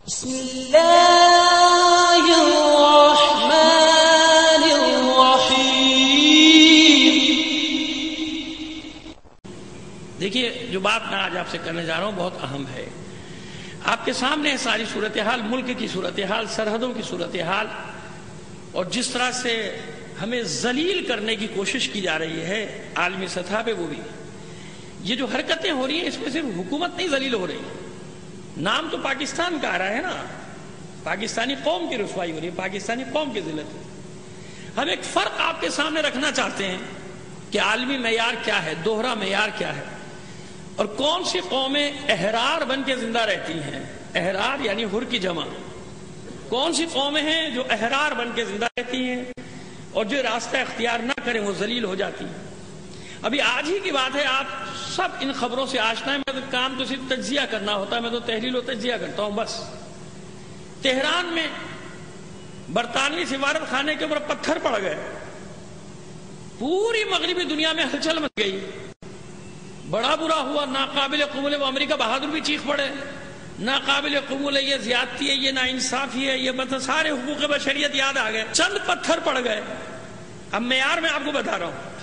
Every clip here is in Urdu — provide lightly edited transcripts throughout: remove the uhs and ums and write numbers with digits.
بسم اللہ الرحمن الرحیم۔ دیکھیے، جو بات میں آج آپ سے کرنے جا رہا ہوں بہت اہم ہے۔ آپ کے سامنے ہے ساری صورتحال، ملک کی صورتحال، سرحدوں کی صورتحال، اور جس طرح سے ہمیں ذلیل کرنے کی کوشش کی جا رہی ہے عالمی سطح پہ، وہ بھی یہ جو حرکتیں ہو رہی ہیں اس میں صرف حکومت نہیں ذلیل ہو رہی، نام تو پاکستان کا آ رہا ہے نا، پاکستانی قوم کی رسوائی ہو رہی ہے، پاکستانی قوم کی ذلت ہے۔ ہم ایک فرق آپ کے سامنے رکھنا چاہتے ہیں کہ عالمی معیار کیا ہے، دوہرا معیار کیا ہے، اور کون سی قومیں احرار بن کے زندہ رہتی ہیں۔ احرار یعنی حر کی جمع۔ کون سی قومیں ہیں جو احرار بن کے زندہ رہتی ہیں اور جو راستہ اختیار نہ کریں وہ ذلیل ہو جاتی ہیں۔ ابھی آج ہی کی بات ہے، آپ سب ان خبروں سے آشنا ہے۔ میں تو کام تو صرف تجزیہ کرنا ہوتا ہے، میں تو تحلیل و تجزیہ کرتا ہوں بس۔ تہران میں برطانوی سفارت خانے کے اوپر پتھر پڑ گئے، پوری مغربی دنیا میں ہلچل مچ گئی، بڑا برا ہوا، ناقابل قبول ہے۔ وہ امریکہ بہادر بھی چیخ پڑے، ناقابل قبول ہے، یہ زیادتی ہے، یہ ناانصافی ہے، یہ سارے حقوق بشریت یاد آ گئے۔ چند پتھر پڑ گئے، اب معیار میں آپ کو بتا رہا ہوں۔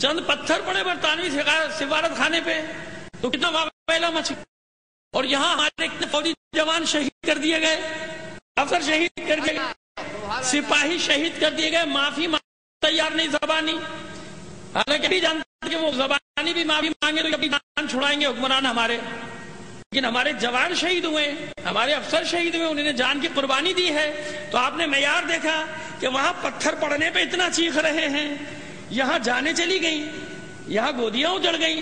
چند پتھر پڑے برطانوی سفارت خانے پہ تو کتنا واویلا مچ، اور یہاں ہمارے کتنے فوجی جوان شہید کر دیے گئے، افسر شہید کر دیے گئے، سپاہی شہید کر دیے گئے۔ معافی تیار نہیں زبانی، حالانکہ بھی جانتے کہ وہ زبانی بھی معافی مانگے تو کبھی جان چھڑائیں گے حکمران ہمارے، لیکن ہمارے جوان شہید ہوئے، ہمارے افسر شہید ہوئے، انہوں نے جان کی قربانی دی ہے۔ تو آپ نے معیار دیکھا کہ وہاں پتھر پڑنے پہ اتنا چیخ رہے ہیں، یہاں جانیں چلی گئیں، یہاں گودیاں اجڑ گئیں،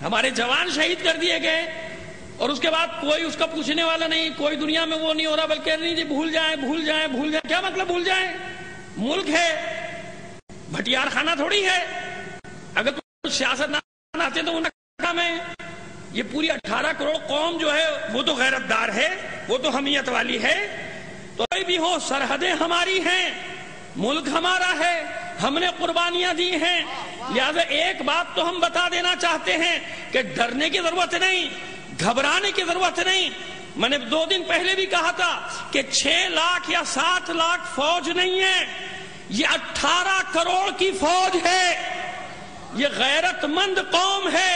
ہمارے جوان شہید کر دیے گئے، اور اس کے بعد کوئی اس کا پوچھنے والا نہیں، کوئی دنیا میں وہ نہیں ہو رہا، بلکہ نہیں جی بھول جائیں بھول جائیں بھول جائیں۔ کیا مطلب بھول جائیں؟ ملک ہے، بھٹیار خانہ تھوڑی ہے۔ اگر تو سیاست نہ آتے تو وہ ناکام ہے۔ یہ پوری 18 کروڑ قوم جو ہے وہ تو غیرت دار ہے، وہ تو حمیت والی ہے۔ تو کوئی بھی ہو، سرحدیں ہماری ہیں، ملک ہمارا ہے، ہم نے قربانیاں دی ہیں۔ لہذا ایک بات تو ہم بتا دینا چاہتے ہیں کہ ڈرنے کی ضرورت نہیں، گھبرانے کی ضرورت نہیں۔ میں نے 2 دن پہلے بھی کہا تھا کہ 6 لاکھ یا 7 لاکھ فوج نہیں ہے، یہ 18 کروڑ کی فوج ہے، یہ غیرت مند قوم ہے۔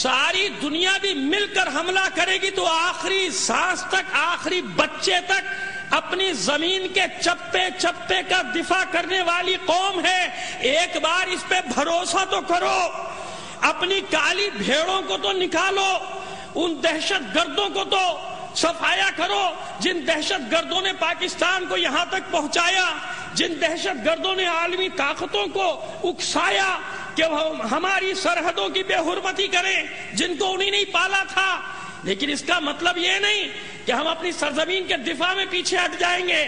ساری دنیا بھی مل کر حملہ کرے گی تو آخری سانس تک، آخری بچے تک اپنی زمین کے چپے چپے کا دفاع کرنے والی قوم ہے۔ ایک بار اس پہ بھروسہ تو کرو، اپنی کالی بھیڑوں کو تو نکالو، ان دہشت گردوں کو تو صفایا کرو جن دہشت گردوں نے پاکستان کو یہاں تک پہنچایا، جن دہشت گردوں نے عالمی طاقتوں کو اکسایا کہ وہ ہماری سرحدوں کی بے حرمتی کریں، جن کو انہیں نہیں پالا تھا۔ لیکن اس کا مطلب یہ نہیں کہ ہم اپنی سرزمین کے دفاع میں پیچھے ہٹ جائیں گے۔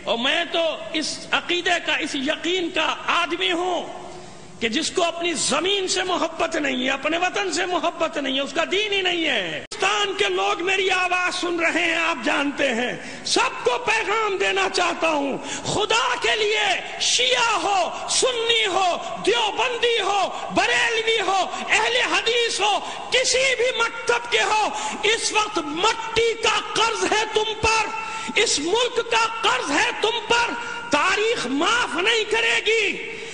اور میں تو اس عقیدے کا، اس یقین کا آدمی ہوں کہ جس کو اپنی زمین سے محبت نہیں ہے، اپنے وطن سے محبت نہیں ہے، اس کا دین ہی نہیں ہے۔ پاکستان کے لوگ میری آواز سن رہے ہیں، آپ جانتے ہیں، سب کو پیغام دینا چاہتا ہوں، خدا کے لیے شیعہ ہو، سنی ہو، دیوبندی ہو، بریلوی ہو، اہل حدیث ہو، کسی بھی مکتب کے ہو، اس وقت مٹی کا قرض ہے تم پر، اس ملک کا قرض ہے تم پر۔ تاریخ معاف نہیں کرے گی،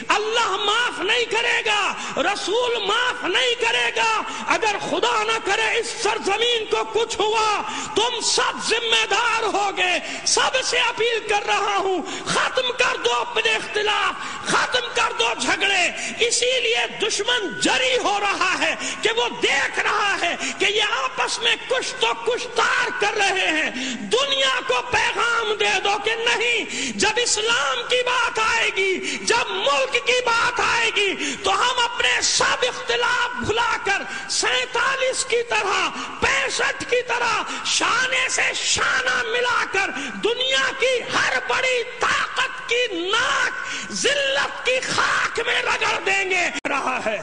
اللہ معاف نہیں کرے گا، رسول معاف نہیں کرے گا۔ اگر خدا نہ کرے اس سرزمین کو کچھ ہوا، تم سب ذمہ دار ہوگے۔ سب سے اپیل کر رہا ہوں، ختم کر دو اپنے اختلاف، ختم کر دو جھگڑے۔ اسی لیے دشمن جری ہو رہا ہے کہ وہ دیکھ رہا ہے کہ یہ آپس میں کچھ تو کچھ تار کر رہے ہیں۔ دنیا کو پیغام دے دو کہ نہیں، جب اسلام کی بات آئے گی، جب ملک کی بات آئے گی، تو ہم اپنے سب اختلاف بھلا کر 47 کی طرح، 65 کی طرح شانے سے شانہ ملا کر دنیا کی ہر بڑی طاقت کی ناک ذلت کی خاک میں رگڑ دیں گے۔ رہا ہے،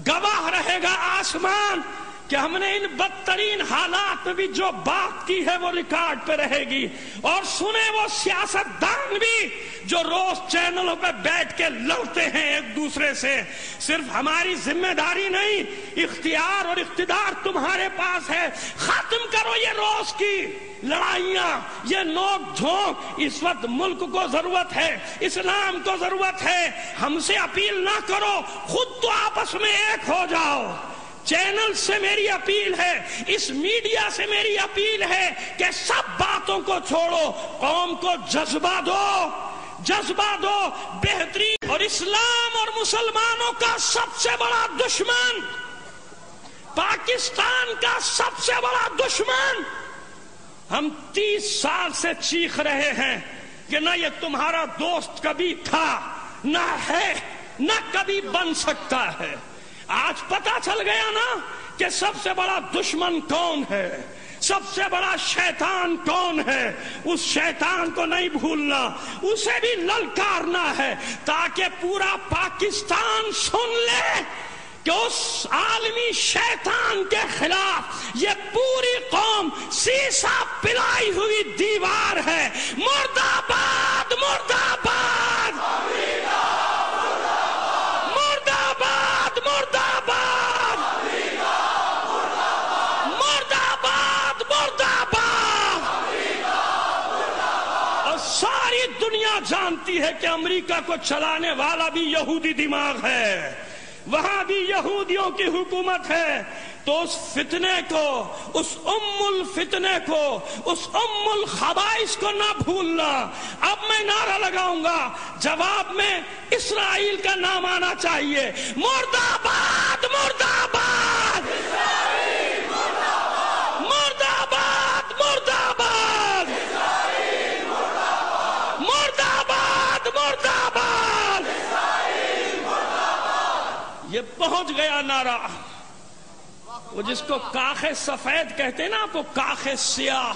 گواہ رہے گا آسمان کہ ہم نے ان بدترین حالات میں بھی جو بات کی ہے وہ ریکارڈ پہ رہے گی، اور سنے وہ سیاستدان بھی جو روز چینلوں پہ بیٹھ کے لڑتے ہیں ایک دوسرے سے۔ صرف ہماری ذمہ داری نہیں، اختیار اور اقتدار تمہارے پاس ہے۔ ختم کرو یہ روز کی لڑائیاں، یہ نوک جھونک اس وقت ملک کو ضرورت ہے، اسلام کو ضرورت ہے۔ ہم سے اپیل نہ کرو، خود تو آپس میں ایک ہو جاؤ۔ چینل سے میری اپیل ہے، اس میڈیا سے میری اپیل ہے کہ سب باتوں کو چھوڑو، قوم کو جذبہ دو، جذبہ دو بہترین۔ اور اسلام اور مسلمانوں کا سب سے بڑا دشمن، پاکستان کا سب سے بڑا دشمن، ہم 30 سال سے چیخ رہے ہیں کہ نہ یہ تمہارا دوست کبھی تھا، نہ ہے، نہ کبھی بن سکتا ہے۔ آج پتا چل گیا نا کہ سب سے بڑا دشمن کون ہے، سب سے بڑا شیطان کون ہے۔ اس شیطان کو نہیں بھولنا، اسے بھی للکارنا ہے تاکہ پورا پاکستان سن لے کہ اس عالمی شیطان کے خلاف یہ پوری قوم سیسا پلائی ہوئی دیوار ہے۔ مرد آباد، مرد آباد، مرد آباد، مرد آباد، مرد آباد، مرد آباد۔ اور ساری دنیا جانتی ہے کہ امریکہ کو چلانے والا بھی یہودی دماغ ہے، وہاں بھی یہودیوں کی حکومت ہے۔ تو اس فتنے کو، اس الفتنے کو، اس الخبائث کو نہ بھولنا۔ اب میں نعرہ لگاؤں گا، جواب میں اسرائیل کا نام آنا چاہیے۔ مرد آباد، مرد آباد، مرد آباد، مرد آباد، مرد آباد، مرد آباد۔ یہ پہنچ گیا نعرہ، وہ جس کو کاخ سفید کہتے ہیں نا، وہ کاخ سیاہ،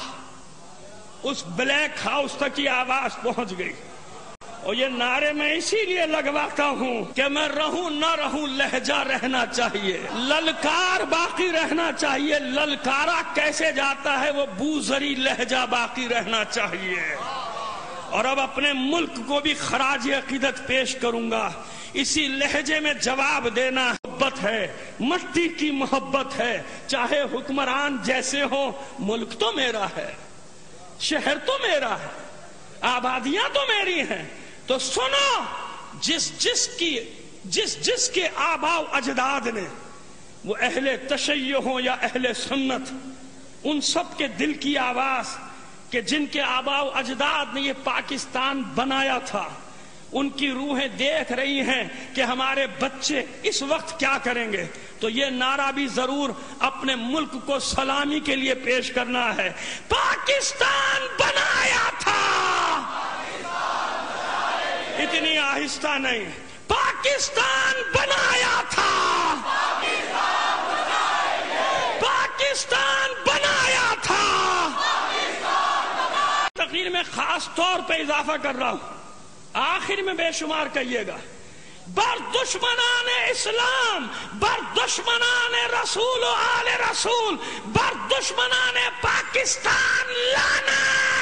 اس بلیک ہاؤس تک کی آواز پہنچ گئی۔ اور یہ نعرے میں اسی لیے لگواتا ہوں کہ میں رہوں نہ رہوں، لہجہ رہنا چاہیے، للکار باقی رہنا چاہیے۔ للکارا کیسے جاتا ہے، وہ بوزری لہجہ باقی رہنا چاہیے۔ اور اب اپنے ملک کو بھی خراج عقیدت پیش کروں گا، اسی لہجے میں جواب دینا۔ محبت ہے، مٹی کی محبت ہے، چاہے حکمران جیسے ہو، ملک تو میرا ہے، شہر تو میرا ہے، آبادیاں تو میری ہیں۔ تو سنو، جس کے آباء و اجداد نے، وہ اہل تشیع ہوں یا اہل سنت، ان سب کے دل کی آواز کہ جن کے آباء و اجداد نے یہ پاکستان بنایا تھا، ان کی روحیں دیکھ رہی ہیں کہ ہمارے بچے اس وقت کیا کریں گے۔ تو یہ نعرہ بھی ضرور اپنے ملک کو سلامی کے لیے پیش کرنا ہے۔ پاکستان بنایا تھا، اتنی آہستہ نہیں، پاکستان بنایا تھا، پاکستان بنایا تھا۔ تقریر میں خاص طور پہ اضافہ کر رہا ہوں، آخر میں بے شمار کہیے گا، بر دشمنان اسلام، بر دشمنان رسول و آل رسول، بر دشمنان پاکستان لعنت۔